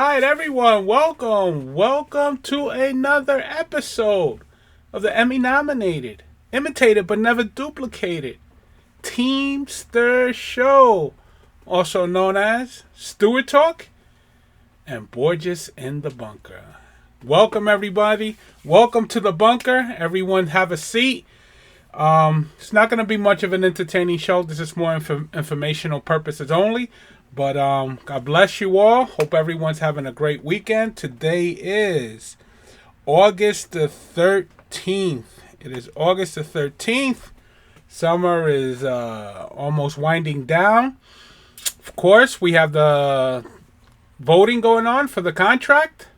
Alright, everyone, welcome to another episode of the Emmy nominated, imitated but never duplicated Team-Stirr show, also known as Stewart Talk and Borges in the Bunker. Welcome, everybody. Welcome to the bunker. Everyone have a seat. It's not going to be much of an entertaining show. This is more informational purposes only. But God bless you all. Hope everyone's having a great weekend. Today is August the 13th. It is August the 13th. Summer is almost winding down. Of course, we have the voting going on for the contract.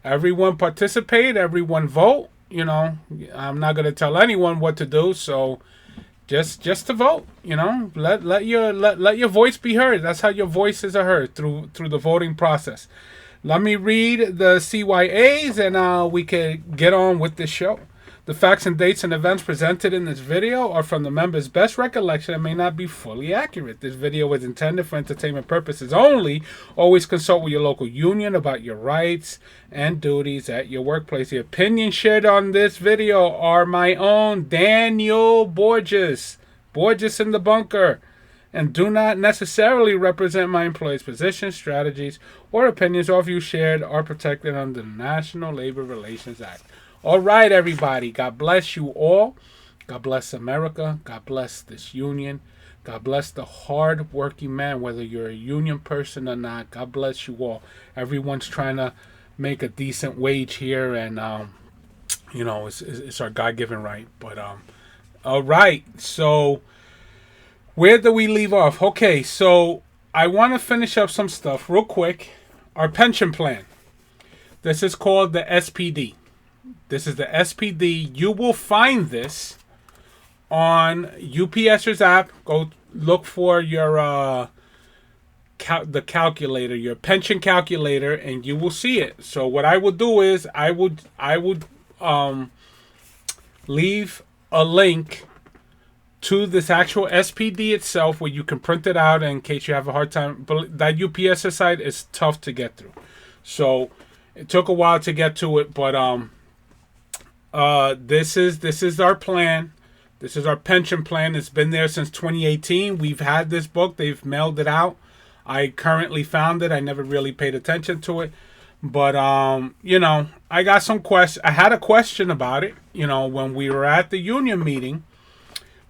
Everyone participate. Everyone vote. You know, I'm not going to tell anyone what to do, so just to vote. You know, let your voice be heard. That's how your voices are heard, through the voting process. Let me read the CYAs, and we can get on with the show. The facts and dates and events presented in this video are from the members' best recollection and may not be fully accurate. This video is intended for entertainment purposes only. Always consult with your local union about your rights and duties at your workplace. The opinions shared on this video are my own, Daniel Borges in the Bunker, and do not necessarily represent my employees' positions, strategies, or opinions. All views shared are protected under the National Labor Relations Act. All right, everybody. God bless you all. God bless America. God bless this union. God bless the hard-working man, whether you're a union person or not. God bless you all. Everyone's trying to make a decent wage here, and you know, it's our God-given right. But all right. So where do we leave off? Okay, so I want to finish up some stuff real quick. Our pension plan. This is called the SPD. This is the SPD. You will find this on UPS's app. Go look for your the calculator, your pension calculator, and you will see it. So what I would do is I would leave a link to this actual SPD itself, where you can print it out in case you have a hard time. But that UPS site is tough to get through, so it took a while to get to it. But this is our plan. This is our pension plan. It's been there since 2018. We've had this book. They've mailed it out. I currently found it. I never really paid attention to it. But, you know, I got some questions. I had a question about it. You know, when we were at the union meeting,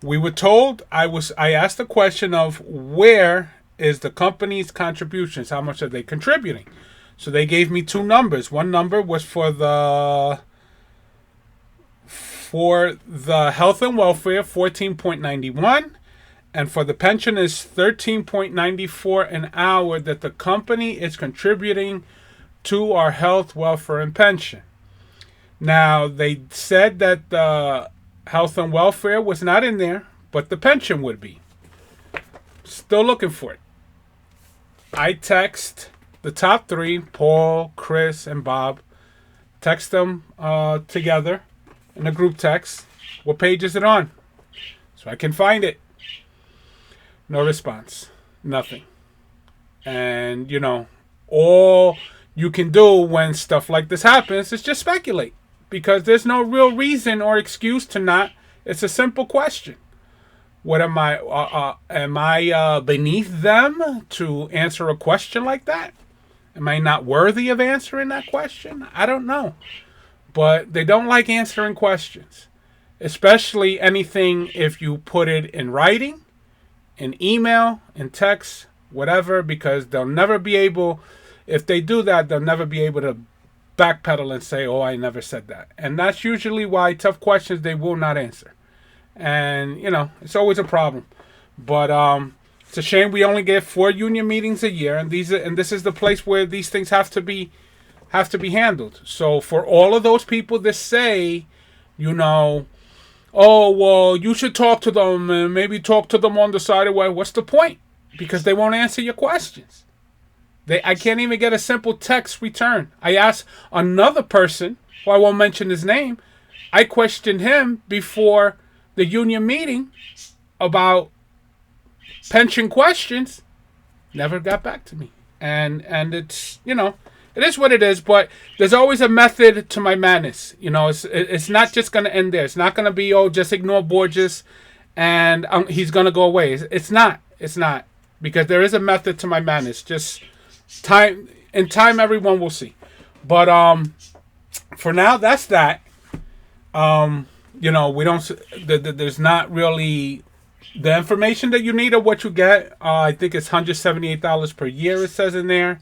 we were told, I asked the question of where is the company's contributions? How much are they contributing? So they gave me two numbers. One number was for the health and welfare, 14.91, and for the pension is 13.94 an hour that the company is contributing to our health, welfare, and pension. Now, they said that the health and welfare was not in there, but the pension would be. Still looking for it. I text the top three, Paul, Chris, and Bob. Text them together in a group text. What page is it on? So I can find it. No response. Nothing. And, you know, all you can do when stuff like this happens is just speculate. Because there's no real reason or excuse to not. It's a simple question. What am I beneath them to answer a question like that? Am I not worthy of answering that question? I don't know. But they don't like answering questions, especially anything if you put it in writing, in email, in text, whatever, because they'll never be able, if they do that, they'll never be able to backpedal and say, oh, I never said that. And that's usually why tough questions they will not answer. And, you know, it's always a problem. But it's a shame we only get 4 union meetings a year, and this is the place where these things have to be handled. So for all of those people that say, you know, oh, well, you should talk to them and maybe talk to them on the side of, well, what's the point? Because they won't answer your questions. I can't even get a simple text return. I asked another person, who I won't mention his name, I questioned him before the union meeting about pension questions. Never got back to me. And it's, you know, It is what it is, but there's always a method to my madness. You know, it's not just going to end there. It's not going to be, oh, just ignore Borges and he's going to go away. It's not. It's not. Because there is a method to my madness. Just time, in time, everyone will see. But for now, that's that. You know, we don't, there's not really the information that you need or what you get. I think it's $178 per year, it says in there.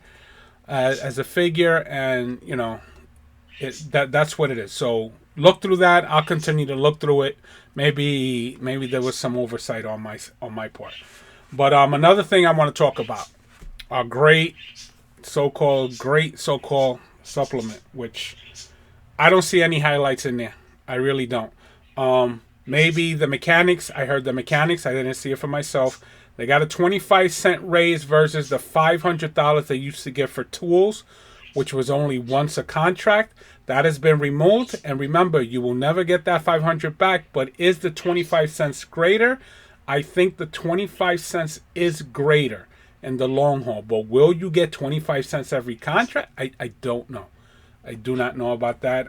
As a figure, and you know, that's what it is. So look through that. I'll continue to look through it. Maybe there was some oversight on my part. But another thing I want to talk about, a great so-called supplement, which I don't see any highlights in there. I really don't. Maybe the mechanics. I heard the mechanics. I didn't see it for myself. They got a 25-cent raise versus the $500 they used to get for tools, which was only once a contract. That has been removed. And remember, you will never get that $500 back. But is the 25 cents greater? I think the 25 cents is greater in the long haul. But will you get 25 cents every contract? I don't know. I do not know about that.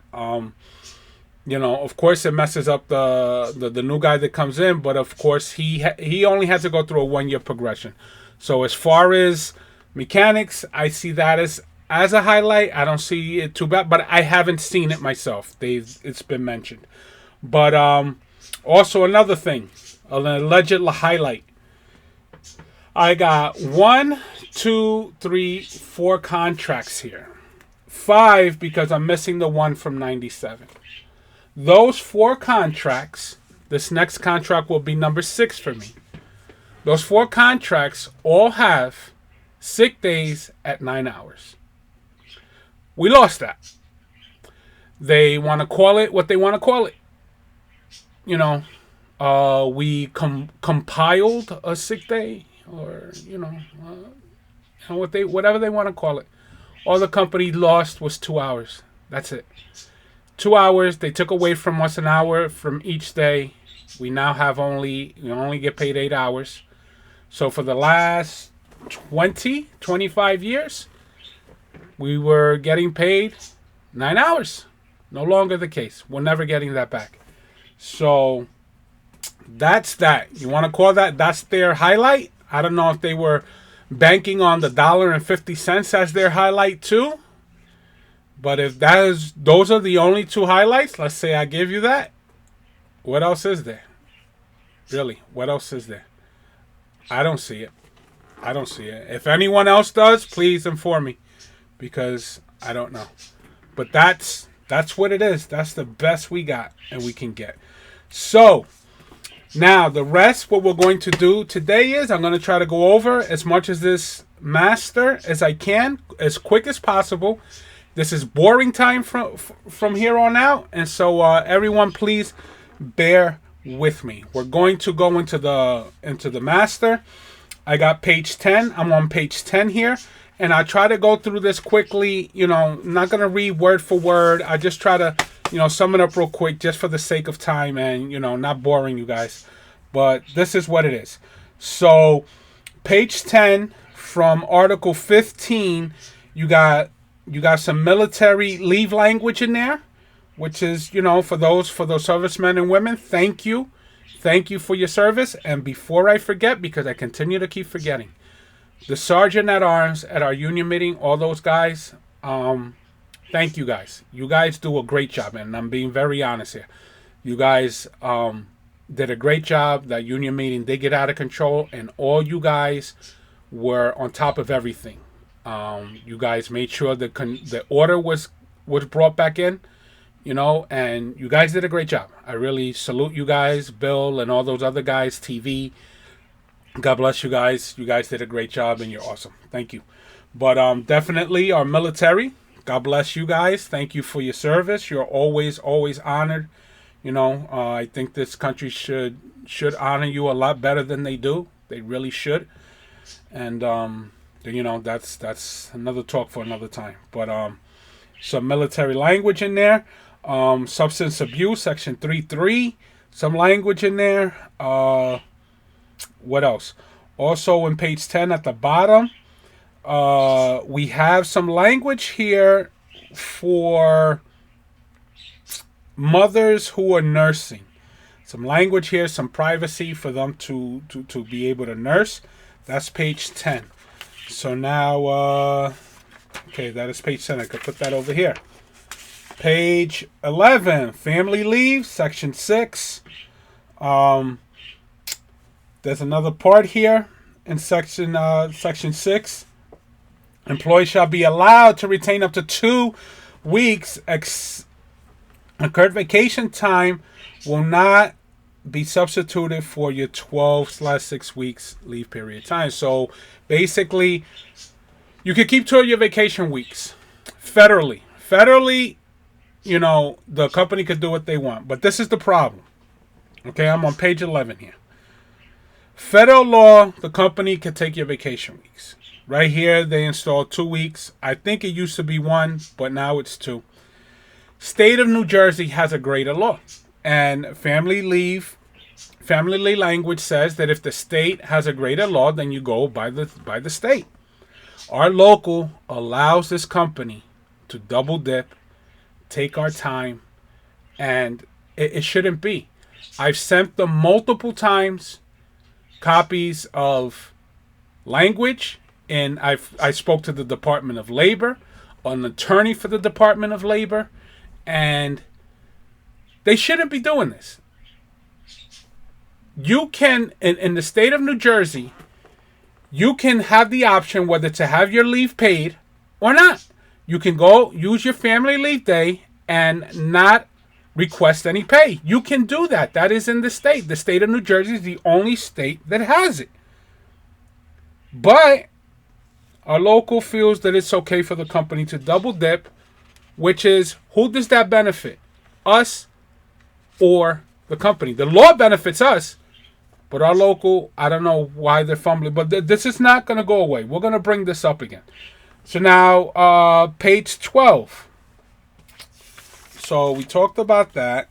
You know, of course, it messes up the new guy that comes in, but of course, he only has to go through a 1-year progression. So as far as mechanics, I see that as a highlight. I don't see it too bad, but I haven't seen it myself. It's been mentioned. But also another thing, an alleged highlight. I got 1, 2, 3, 4 contracts here. 5 because I'm missing the one from 97. Those 4 contracts, this next contract will be number 6 for me. Those 4 contracts all have sick days at 9 hours. We lost that. They want to call it what they want to call it. You know, we compiled a sick day, or you know, whatever they want to call it. All the company lost was 2 hours. That's it. 2 hours. They took away from us an hour from each day. We now have we only get paid 8 hours. So for the last 25 years, we were getting paid 9 hours. No longer the case. We're never getting that back. So that's that. You want to call that's their highlight? I don't know if they were banking on the $1.50 as their highlight too. But if those are the only 2 highlights, let's say I give you that. What else is there? Really, what else is there? I don't see it. I don't see it. If anyone else does, please inform me, because I don't know. But that's what it is. That's the best we got and we can get. So now the rest, what we're going to do today is I'm going to try to go over as much of this master as I can, as quick as possible. This is boring time from here on out, and so everyone, please bear with me. We're going to go into the master. I got page 10. I'm on page 10 here, and I try to go through this quickly. You know, I'm not gonna read word for word. I just try to, you know, sum it up real quick, just for the sake of time, and you know, not boring you guys. But this is what it is. So, page 10 from Article 15, you got some military leave language in there, which is, you know, for those servicemen and women, thank you for your service. And before I forget, because I continue to keep forgetting, the sergeant at arms at our union meeting, all those guys, thank you guys. You guys do a great job, and I'm being very honest here. You guys did a great job. That union meeting did get out of control, and all you guys were on top of everything. You guys made sure the order was brought back in, you know, and you guys did a great job. I really salute you guys, Bill and all those other guys, TV. God bless you guys. You guys did a great job, and you're awesome. Thank you. But definitely our military, God bless you guys. Thank you for your service. You're always honored. You know, I think this country should honor you a lot better than they do. They really should. And you know, that's another talk for another time. But some military language in there. Substance abuse, section 3.3. Some language in there. What else? Also in page 10 at the bottom, We have some language here for mothers who are nursing. Some language here, some privacy for them to be able to nurse. That's page 10. So now, okay, that is page 10. I could put that over here. Page 11, family leave, section 6. There's another part here in section 6. Employees shall be allowed to retain up to 2 weeks. Occurred vacation time will not be substituted for your 12/6 weeks leave period time. So basically, you can keep 2 of your vacation weeks federally. Federally, you know, the company could do what they want. But this is the problem. Okay, I'm on page 11 here. Federal law, the company can take your vacation weeks. Right here, they installed 2 weeks. I think it used to be 1, but now it's 2. State of New Jersey has a greater law. And family leave language says that if the state has a greater law, then you go by the state. Our local allows this company to double dip, take our time, and it shouldn't be. I've sent them multiple times copies of language, and I spoke to the Department of Labor, an attorney for the Department of Labor, and they shouldn't be doing this. You can, in the state of New Jersey, you can have the option whether to have your leave paid or not. You can go use your family leave day and not request any pay. You can do that. That is in the state. The state of New Jersey is the only state that has it. But our local feels that it's okay for the company to double dip, which is, who does that benefit? Us or the company? The law benefits us, but our local, I don't know why they're fumbling, but this is not going to go away. We're going to bring this up again. So now, page 12. So we talked about that.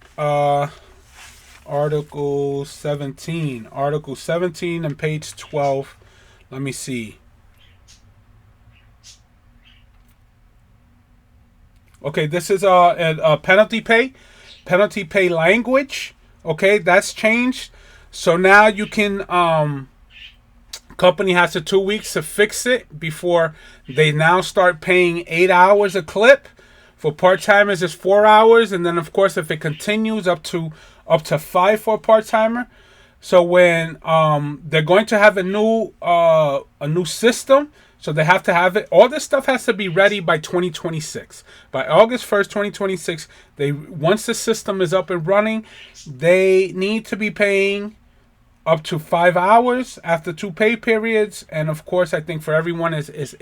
Article 17. Article 17 and page 12. Let me see. Okay, this is a penalty pay. Penalty pay language. Okay, that's changed. So now you can, company has 2 weeks to fix it before they now start paying 8 hours a clip. For part-timers, it's 4 hours. And then, of course, if it continues up to 5 for a part-timer. So when they're going to have a new system, so they have to have it. All this stuff has to be ready by 2026. By August 1st, 2026, once the system is up and running, they need to be paying up to 5 hours after 2 pay periods. And of course, I think for everyone is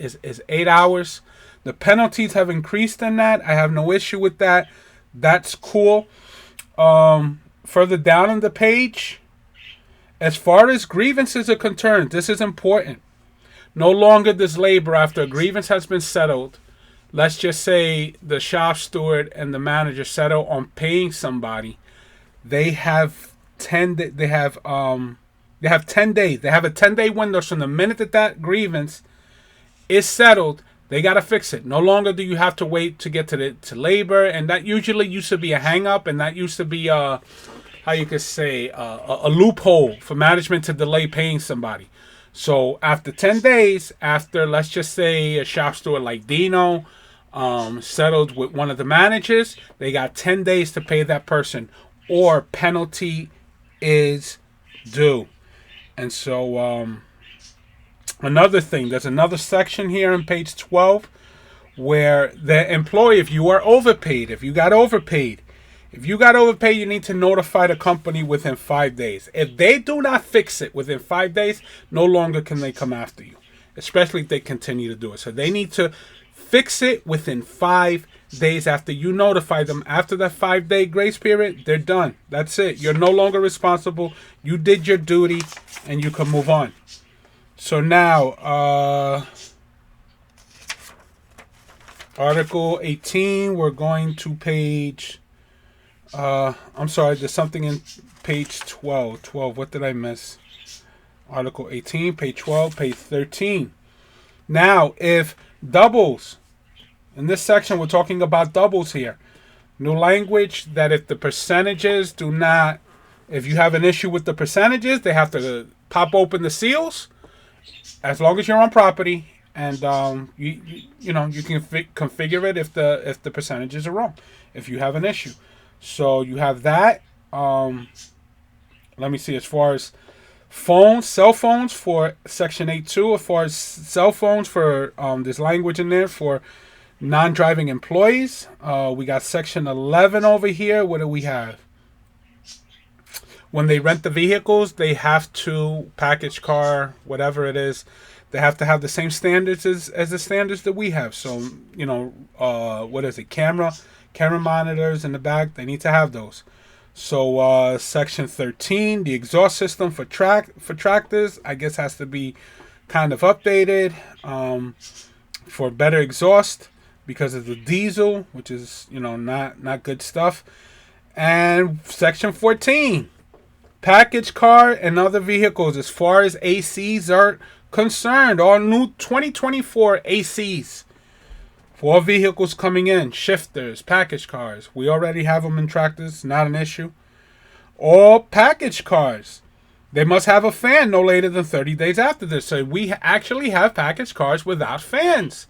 8 hours. The penalties have increased in that. I have no issue with that. That's cool. Further down on the page, as far as grievances are concerned, this is important. No longer does labor, after a grievance has been settled, let's just say the shop steward and the manager settle on paying somebody, they have 10 days. They have 10 days. They have a 10-day window from the minute that grievance is settled. They got to fix it. No longer do you have to wait to get to labor, and that usually used to be a hang up, and that used to be how you could say a loophole for management to delay paying somebody. So after 10 days, after, let's just say, a shop steward like Dino settled with one of the managers, they got 10 days to pay that person, or penalty is due. And so another thing, there's another section here on page 12 where the employee, if you are overpaid, if you got overpaid, you need to notify the company within 5 days. If they do not fix it within 5 days, no longer can they come after you, especially if they continue to do it. So they need to fix it within 5 days after you notify them. After that 5-day grace period, they're done. That's it. You're no longer responsible. You did your duty, and you can move on. So now, Article 18, we're going to page... I'm sorry, there's something in page 12. What did I miss? Article 18, page 12, page 13. Now, if doubles, in this section, we're talking about doubles here. New language that if the percentages do not, if you have an issue with the percentages, they have to pop open the seals. As long as you're on property, and you can configure it if the percentages are wrong, if you have an issue. So you have that. Let me see. As far as phones, cell phones for Section 8.2, as far as cell phones for there's language in there for non-driving employees. We got Section 11 over here. What do we have? When they rent the vehicles, they have to, package car, whatever it is, they have to have the same standards as the standards that we have. So, what is it? Camera monitors in the back, they need to have those. So, Section 13, the exhaust system for tractors, I guess has to be kind of updated for better exhaust because of the diesel, which is, not good stuff. And Section 14. Package car and other vehicles as far as ACs are concerned. All new 2024 ACs for all vehicles coming in. Shifters, package cars. We already have them in tractors. Not an issue. All package cars. They must have a fan no later than 30 days after this. So we actually have package cars without fans.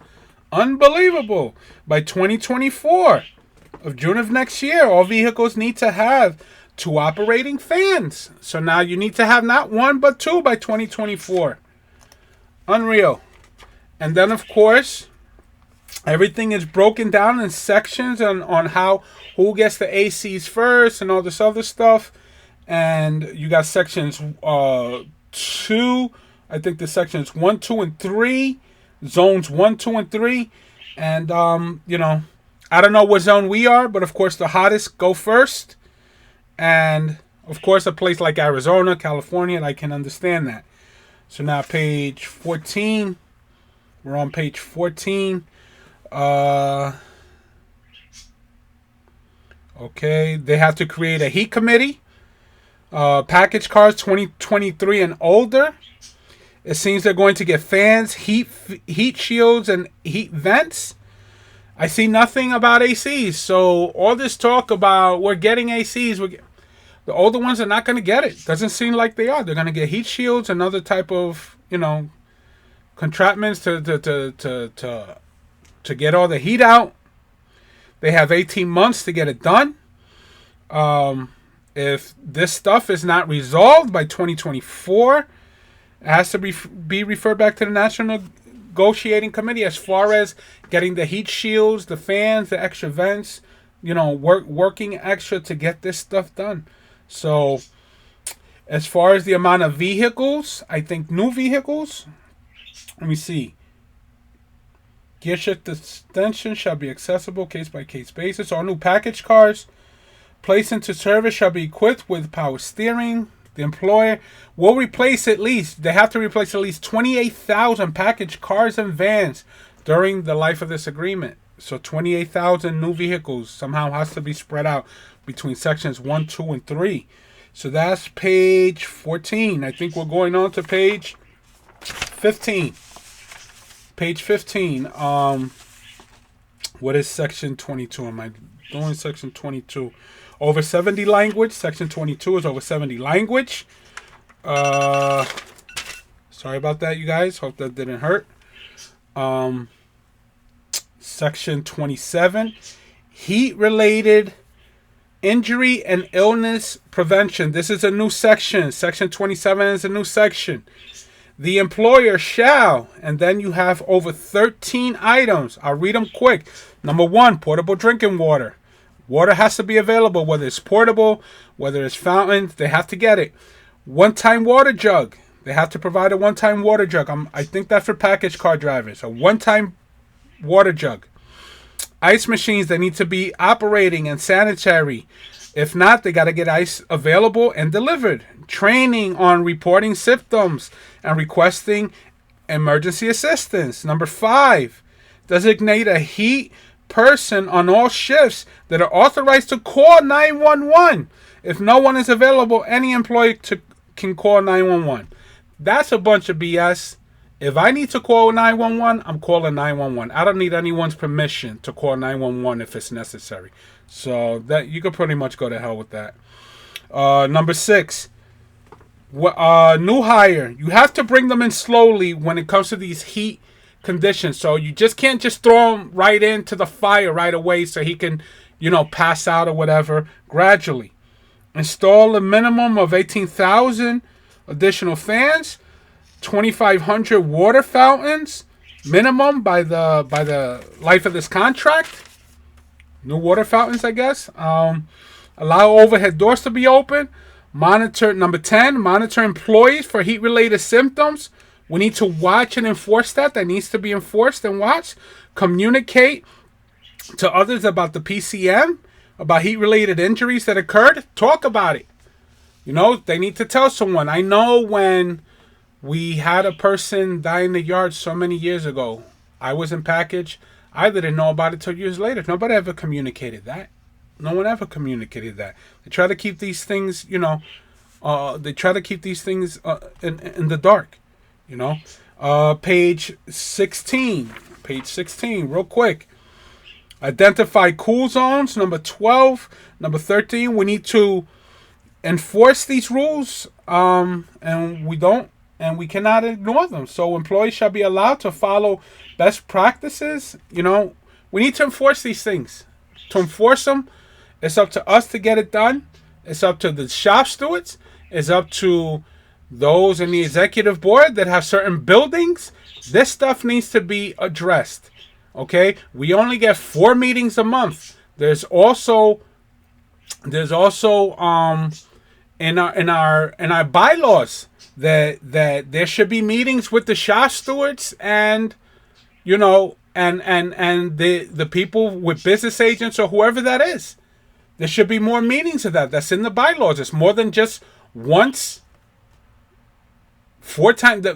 Unbelievable. By 2024 of June of next year, all vehicles need to have 2 operating fans. So now you need to have not 1 but 2 by 2024. Unreal. And then of course, everything is broken down in sections on how who gets the ACs first and all this other stuff. And you got sections 2, I think the sections 1, 2, and 3, zones 1, 2, and 3. And I don't know what zone we are, but of course the hottest go first. And, of course, a place like Arizona, California, I can understand that. So now page 14. We're on page 14. Okay, they have to create a heat committee. Package cars 2023 and older. It seems they're going to get fans, heat shields, and heat vents. I see nothing about ACs. So all this talk about we're getting ACs, the older ones are not going to get it. Doesn't seem like they are. They're going to get heat shields and other type of, contraptions to get all the heat out. They have 18 months to get it done. If this stuff is not resolved by 2024, it has to be referred back to the National Negotiating Committee as far as getting the heat shields, the fans, the extra vents, working extra to get this stuff done. So, as far as the amount of vehicles, I think new vehicles, let me see. Gear shift extension shall be accessible case by case basis. All new package cars placed into service shall be equipped with power steering. The employer will replace they have to replace at least 28,000 package cars and vans during the life of this agreement. So 28,000 new vehicles somehow has to be spread out between sections 1, 2, and 3. So that's page 14. I think we're going on to page 15. Page 15. What is section 22? Am I doing section 22? Over 70 language. Section 22 is over 70 language. Sorry about that, you guys. Hope that didn't hurt. Section 27. Heat-related injury and illness prevention. This is a new section. Section 27 is a new section. The employer shall, and then you have over 13 items. I'll read them quick. Number 1, portable drinking water. Water has to be available, whether it's portable, whether it's fountain, they have to get it. One-time water jug. They have to provide a one-time water jug. I think that's for package car drivers. A one-time water jug. Ice machines, they need to be operating and sanitary. If not, they got to get ice available and delivered. Training on reporting symptoms and requesting emergency assistance. Number 5, designate a heat person on all shifts that are authorized to call 911. If no one is available, any employee can call 911. That's a bunch of BS. If I need to call 911, I'm calling 911. I don't need anyone's permission to call 911 if it's necessary. So that you could pretty much go to hell with that. Number 6, new hire. You have to bring them in slowly when it comes to these heat conditions. So you just can't just throw him right into the fire right away so he can, pass out or whatever. Gradually. Install a minimum of 18,000 additional fans, 2,500 water fountains minimum by the life of this contract. New water fountains, I guess. Allow overhead doors to be open. Monitor, number 10, monitor employees for heat-related symptoms. We need to watch and enforce that. That needs to be enforced and watched. Communicate to others about the PCM, about heat-related injuries that occurred. Talk about it. They need to tell someone. I know when we had a person die in the yard so many years ago, I was in package. I didn't know about it till years later. Nobody ever communicated that. No one ever communicated that. They try to keep these things, they try to keep these things in the dark, Page 16. Page 16, real quick. Identify cool zones, number 12. Number 13, we need to enforce these rules, and we cannot ignore them. So employees shall be allowed to follow best practices. We need to enforce these things. To enforce them, it's up to us to get it done. It's up to the shop stewards. It's up to those in the executive board that have certain buildings. This stuff needs to be addressed. Okay? We only get 4 meetings a month. There's also in our bylaws that there should be meetings with the shop stewards and the people with business agents or whoever that is. There should be more meetings of that. That's in the bylaws. It's more than just once, 4 times a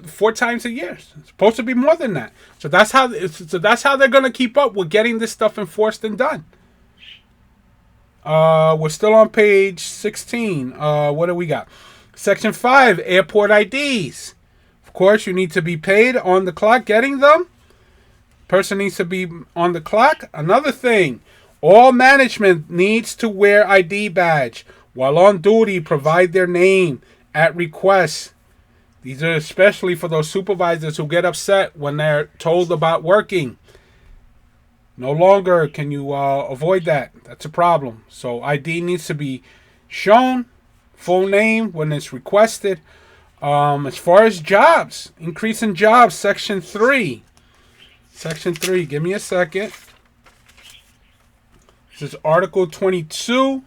year. It's supposed to be more than that. So that's how they're going to keep up with getting this stuff enforced and done. We're still on page 16. What do we got? Section 5, airport IDs. Of course, you need to be paid on the clock getting them. Person needs to be on the clock. Another thing, all management needs to wear ID badge. While on duty, provide their name at request. These are especially for those supervisors who get upset when they're told about working. No longer can you avoid that. That's a problem. So ID needs to be shown, full name when it's requested. As far as jobs, increase in jobs, Section 3. Section 3, give me a second. This is Article 22.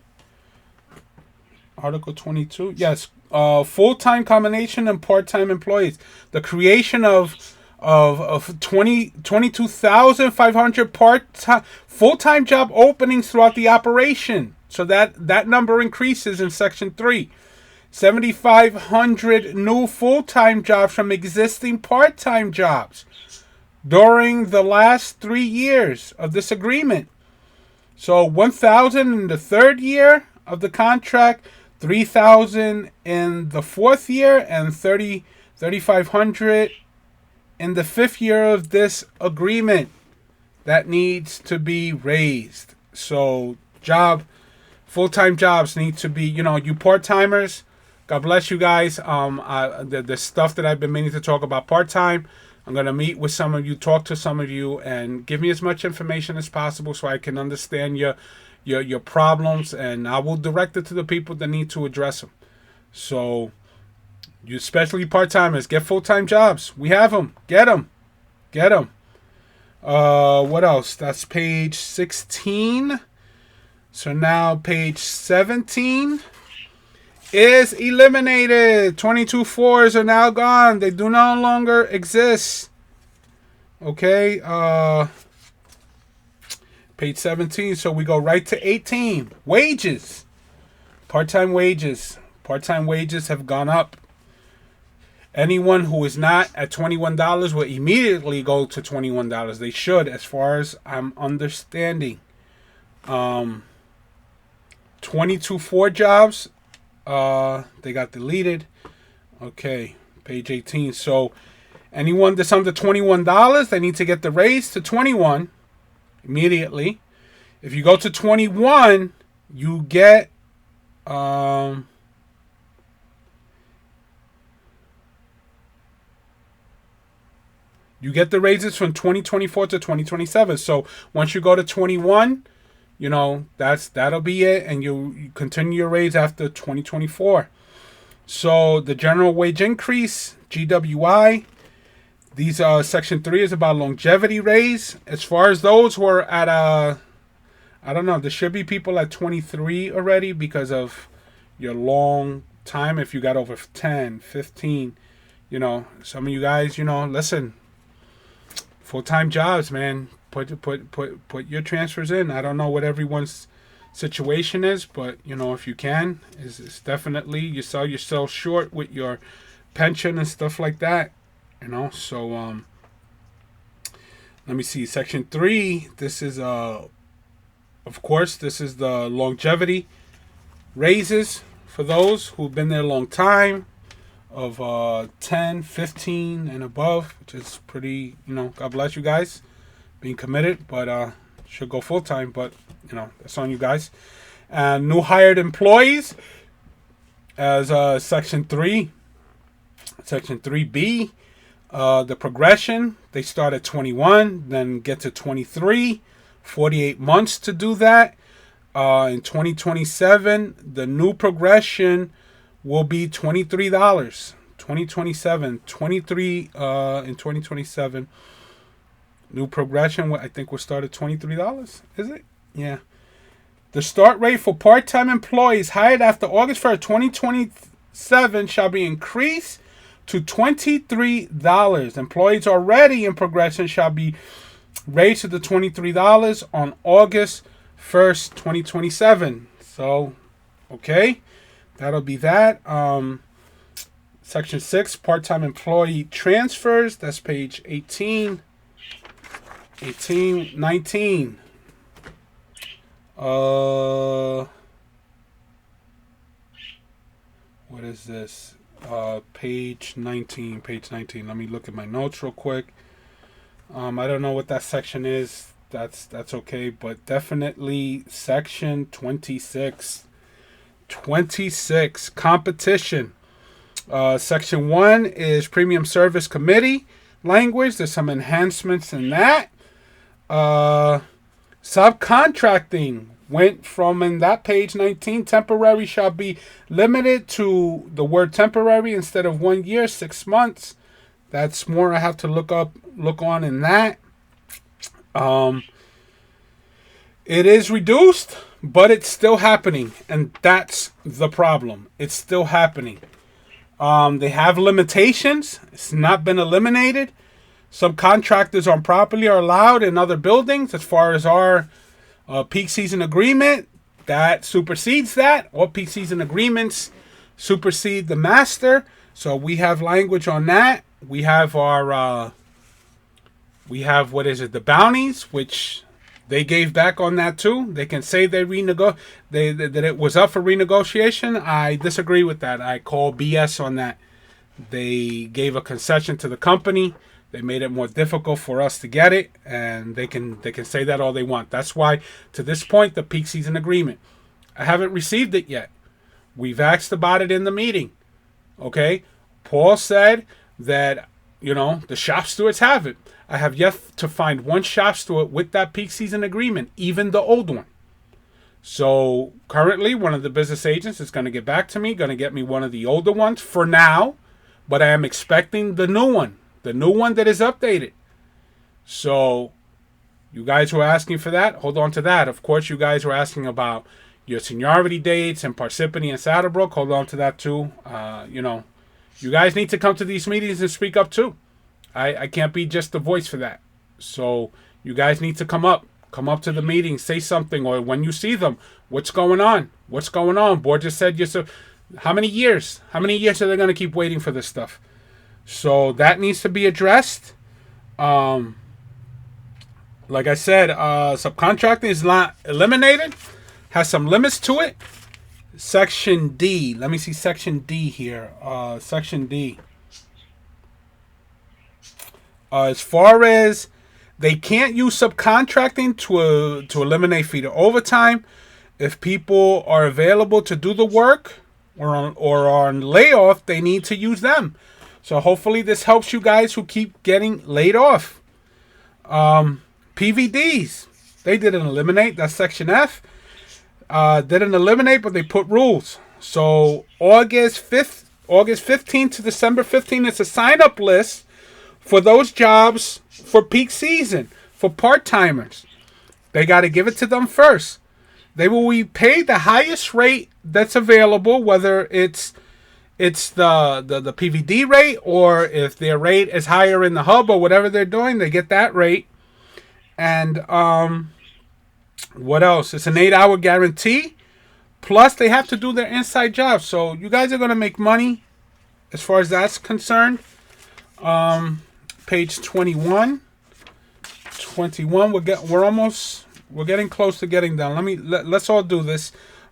Article 22, yes. Full-time combination and part-time employees. The creation of 22,500 part-time, full-time job openings throughout the operation. So that number increases in Section 3. 7,500 new full-time jobs from existing part-time jobs during the last 3 years of this agreement. So 1,000 in the 3rd year of the contract, 3,000 in the 4th year, and 3,500 in the 5th year of this agreement. That needs to be raised. So full-time jobs need to be, you part-timers, God bless you guys. The stuff that I've been meaning to talk about part-time, I'm going to meet with some of you, talk to some of you, and give me as much information as possible so I can understand your problems, and I will direct it to the people that need to address them. So, you especially part-timers, get full-time jobs. We have them. Get them. Get them. What else? That's page 16. So now page 17 is eliminated. 22.4s are now gone. They do no longer exist. Okay. Page 17. So we go right to 18. Wages. Part-time wages. Part-time wages have gone up. Anyone who is not at $21 will immediately go to $21. They should, as far as I'm understanding. 22.4 jobs, they got deleted. Okay, page 18. So Anyone that's under $21, they need to get the raise to 21 immediately. If you go to 21, you get the raises from 2024 to 2027. So once you go to 21, that'll be it, and you continue your raise after 2024. So the general wage increase, GWI, these Section 3 is about longevity raise. As far as those who are at I don't know, there should be people at 23 already because of your long time. If you got over 10, 15, some of you guys, listen, full-time jobs, man. Put your transfers in. I don't know what everyone's situation is, but if you can, it's definitely, you sell yourself short with your pension and stuff like that. So let me see. Section 3. This is of course, this is the longevity raises for those who've been there a long time, of 10, 15 and above, which is pretty, God bless you guys being committed, but should go full time, but that's on you guys. And new hired employees, as Section 3, Section 3B, the progression, they start at 21, then get to 23, 48 months to do that. In 2027, the new progression will be $23. 2027, 23 in 2027. New progression, I think, will start at $23. Is it? Yeah. The start rate for part-time employees hired after August 1st, 2027 shall be increased to $23. Employees already in progression shall be raised to the $23 on August 1st, 2027. So, okay. That'll be that. Section 6, part-time employee transfers. That's page 18. 19. What is this? Page 19. Let me look at my notes real quick. I don't know what that section is. That's okay, but definitely section 26. 26, competition. Section 1 is premium service committee language. There's some enhancements in that. Subcontracting went from, in that page 19, temporary shall be limited to the word temporary instead of 1 year, 6 months. That's more I have to look on in that. It is reduced, but it's still happening, and that's the problem. It's still happening. They have limitations. It's not been eliminated. Some contractors on property are allowed in other buildings. As far as our peak season agreement, that supersedes that. All peak season agreements supersede the master. So we have language on that. We have our, the bounties, which they gave back on that too. They can say that it was up for renegotiation. I disagree with that. I call BS on that. They gave a concession to the company. They made it more difficult for us to get it, and they can say that all they want. That's why, to this point, the peak season agreement, I haven't received it yet. We've asked about it in the meeting. Okay? Paul said that, the shop stewards have it. I have yet to find one shop steward with that peak season agreement, even the old one. So currently, one of the business agents is going to get back to me, going to get me one of the older ones for now, but I am expecting the new one that is updated. So you guys who are asking for that, hold on to that. Of course, you guys were asking about your seniority dates and Parsippany and Saddlebrook. Hold on to that too. You guys need to come to these meetings and speak up too. I can't be just the voice for that. So you guys need to come up to the meeting, say something, or when you see them, what's going on? Board just said how many years are they going to keep waiting for this stuff? So that needs to be addressed. Like I said, subcontracting is not eliminated, has some limits to it. Section D. Let me see Section D here. Section D. As far as they can't use subcontracting to eliminate feeder overtime. If people are available to do the work or on layoff, they need to use them. So hopefully this helps you guys who keep getting laid off. PVDs, they didn't eliminate. That's Section F. Didn't eliminate, but they put rules. So August 15th to December 15th is a sign-up list for those jobs for peak season, for part-timers. They got to give it to them first. They will be paid the highest rate that's available, whether it's the PVD rate, or if their rate is higher in the hub or whatever they're doing, they get that rate. And what else? It's an 8-hour guarantee. Plus, they have to do their inside job. So you guys are going to make money as far as that's concerned. Page 21. 21. We're getting close to getting done. Let's all do this.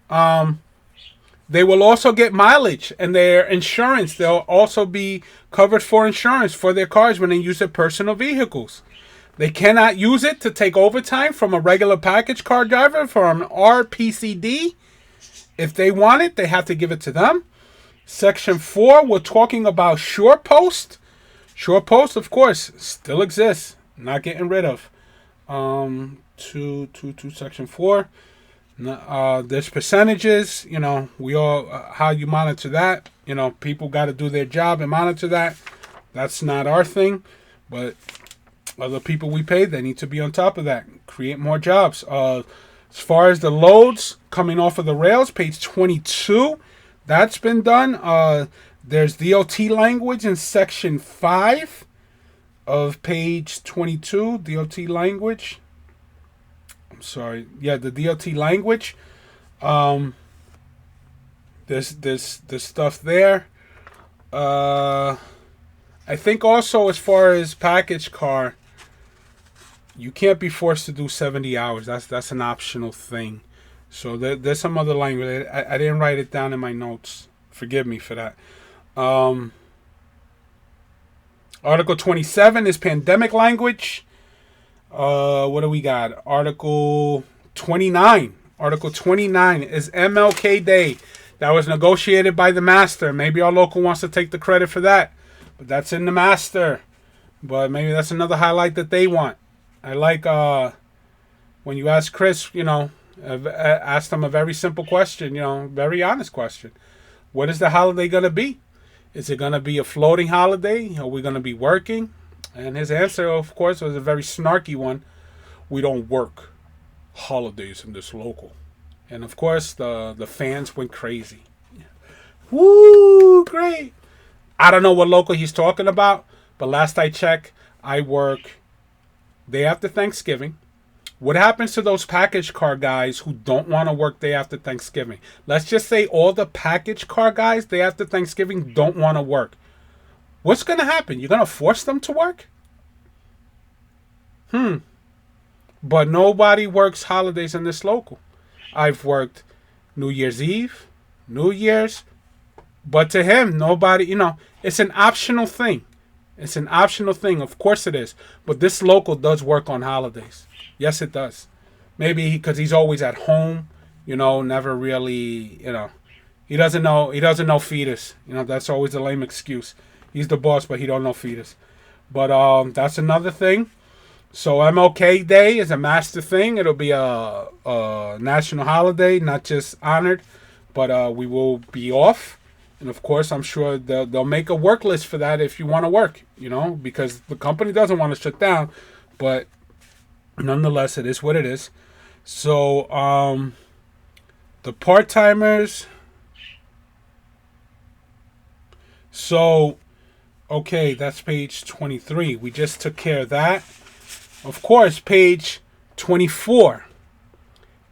They will also get mileage and their insurance. They'll also be covered for insurance for their cars when they use their personal vehicles. They cannot use it to take overtime from a regular package car driver for an RPCD. If they want it, they have to give it to them. Section 4, we're talking about short post. Short post, of course, still exists. Not getting rid of. To Section 4. There's percentages. We all how you monitor that. People got to do their job and monitor that. That's not our thing, but other people we pay, they need to be on top of that. Create more jobs. As far as the loads coming off of the rails, page 22, that's been done. There's DOT language in Section 5 of page 22. DOT language. I'm sorry. Yeah, the DOT language. There's stuff there. I think also as far as package car, you can't be forced to do 70 hours. That's an optional thing. So there's some other language. I didn't write it down in my notes. Forgive me for that. Article 27 is pandemic language. What do we got? Article 29. Article 29 is MLK Day. That was negotiated by the master. Maybe our local wants to take the credit for that. But that's in the master. But maybe that's another highlight that they want. I like when you ask Chris, ask them a very simple question, very honest question. What is the holiday going to be? Is it going to be a floating holiday? Are we going to be working? And his answer, of course, was a very snarky one. We don't work holidays in this local. And, of course, the fans went crazy. Woo, great. I don't know what local he's talking about, but last I checked, I work day after Thanksgiving. What happens to those package car guys who don't want to work day after Thanksgiving? Let's just say all the package car guys day after Thanksgiving don't want to work. What's going to happen? You're going to force them to work? But nobody works holidays in this local. I've worked New Year's Eve, New Year's, but to him, nobody, it's an optional thing. It's an optional thing. Of course it is. But this local does work on holidays. Yes, it does. Maybe because he's always at home, never really, he doesn't know fetus. That's always a lame excuse. He's the boss, but he don't know fetus. But that's another thing. So MLK Day is a master thing. It'll be a national holiday, not just honored, but we will be off. And of course, I'm sure they'll make a work list for that if you want to work, because the company doesn't want to shut down. But nonetheless, it is what it is. So the part-timers. So, okay, that's page 23. We just took care of that. Of course, page 24.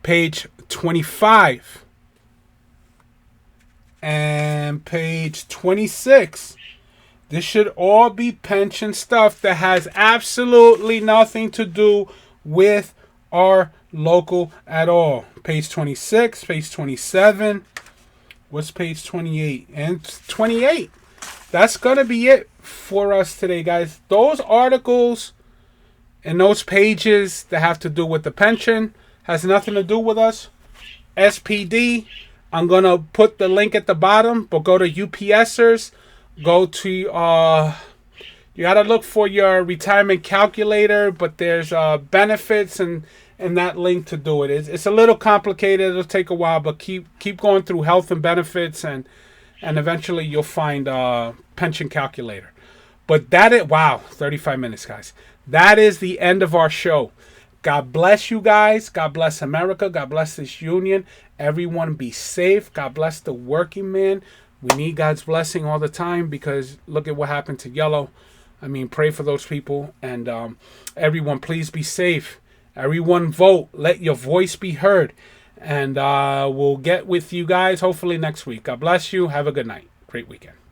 Page 25. And page 26. This should all be pension stuff that has absolutely nothing to do with our local at all. Page 26, page 27. What's page 28? And 28. that's going to be it for us today, guys. Those articles and those pages that have to do with the pension has nothing to do with us. SPD, I'm going to put the link at the bottom, but go to UPSers, go to, you got to look for your retirement calculator, but there's benefits and that link to do it. It's a little complicated. It'll take a while, but keep going through health and benefits, and eventually you'll find pension calculator. But that is, wow, 35 minutes, guys. That is the end of our show. God bless you guys. God bless America. God bless this union. Everyone be safe. God bless the working man. We need God's blessing all the time, because look at what happened to Yellow. I mean, pray for those people. And everyone, please be safe. Everyone vote. Let your voice be heard. And we'll get with you guys hopefully next week. God bless you. Have a good night. Great weekend.